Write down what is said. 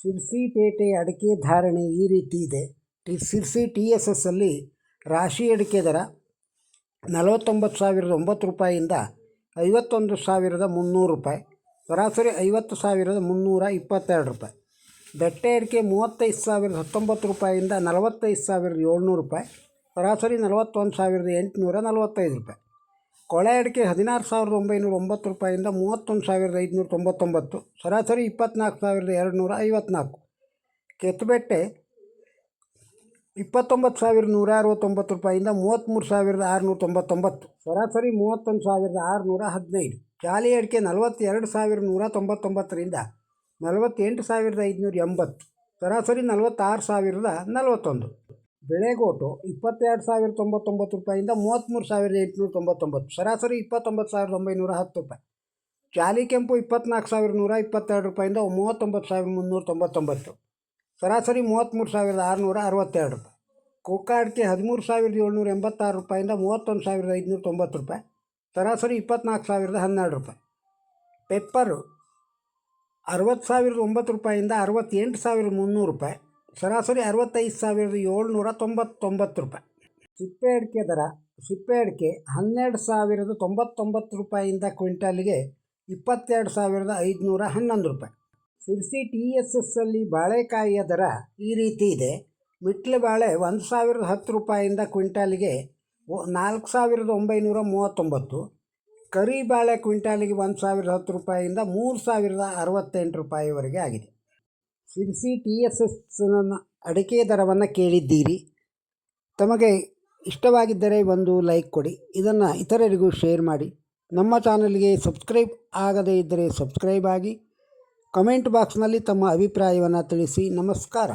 ಸಿರ್ಸಿಪೇಟೆ ಅಡಿಕೆ ಧಾರಣೆ ಈ ರೀತಿ ಇದೆ. ಸಿರ್ಸಿ TSS ಅಲ್ಲಿ ರಾಶಿ ಅಡಿಕೆ ದರ 49,900 ರೂಪಾಯಿಯಿಂದ 51,300 ರೂಪಾಯಿ, ಸರಾಸರಿ 50,322 ರೂಪಾಯಿ. ಬೆಟ್ಟೆ ಅಡಿಕೆ 35,019 ರೂಪಾಯಿಯಿಂದ 45,700 ರೂಪಾಯಿ, ಸರಾಸರಿ 41,845 ರೂಪಾಯಿ. ಕೊಳೆ ಅಡಿಕೆ 16,909 ರೂಪಾಯಿಯಿಂದ 31,599, ಸರಾಸರಿ 24,254. ಕೆತ್ತುಬೆಟ್ಟೆ 29,169 ರೂಪಾಯಿಯಿಂದ 33,699, ಸರಾಸರಿ 31,615. ಜಾಲಿ ಅಡಿಕೆ 42,199ರಿಂದ 48,580, ಸರಾಸರಿ 46,041. ಬೆಳೆಗೋಟು 22,099 ರೂಪಾಯಿಯಿಂದ 33,899, ಸರಾಸರಿ 29,910 ರೂಪಾಯಿ. ಜಾಲಿ ಕೆಂಪು 24,122 ರೂಪಾಯಿಯಿಂದ 39,399, ಸರಾಸರಿ 33,662 ರೂಪಾಯಿ. ಕೋಕಾ ಅಡಿಕೆ 13,786 ರೂಪಾಯಿಯಿಂದ 31,590 ರೂಪಾಯಿ, ಸರಾಸರಿ 24,012 ರೂಪಾಯಿ. ಪೆಪ್ಪರು 60,009 ರೂಪಾಯಿಯಿಂದ 68,300 ರೂಪಾಯಿ, ಸರಾಸರಿ 65,799 ರೂಪಾಯಿ. ಸಿಪ್ಪೆ ಅಡಿಕೆ ದರ ಸಿಪ್ಪೆ ಅಡಿಕೆ 12,099 ರೂಪಾಯಿಯಿಂದ ಕ್ವಿಂಟಾಲಿಗೆ 22,511 ರೂಪಾಯಿ. ಸಿರ್ಸಿ TSS ಅಲ್ಲಿ ಬಾಳೆಕಾಯಿಯ ದರ ಈ ರೀತಿ ಇದೆ. ಮಿಟ್ಲೆ ಬಾಳೆ 1,010 ರೂಪಾಯಿಯಿಂದ ಕ್ವಿಂಟಾಲಿಗೆ 4,939, ಕರಿ ಬಾಳೆ ಕ್ವಿಂಟಾಲಿಗೆ 1,010 ರೂಪಾಯಿಯಿಂದ 3,068 ರೂಪಾಯಿವರೆಗೆ ಆಗಿದೆ. ಸಿರ್ಸಿ TSSನ ಅಡಿಕೆ ದರವನ್ನು ಕೇಳಿದ್ದೀರಿ. ತಮಗೆ ಇಷ್ಟವಾಗಿದ್ದರೆ ಒಂದು ಲೈಕ್ ಕೊಡಿ, ಇದನ್ನು ಇತರರಿಗೂ ಶೇರ್ ಮಾಡಿ. ನಮ್ಮ ಚಾನಲ್ಗೆ ಸಬ್ಸ್ಕ್ರೈಬ್ ಆಗದೇ ಇದ್ದರೆ ಸಬ್ಸ್ಕ್ರೈಬ್ ಆಗಿ. ಕಮೆಂಟ್ ಬಾಕ್ಸ್ನಲ್ಲಿ ತಮ್ಮ ಅಭಿಪ್ರಾಯವನ್ನು ತಿಳಿಸಿ. ನಮಸ್ಕಾರ.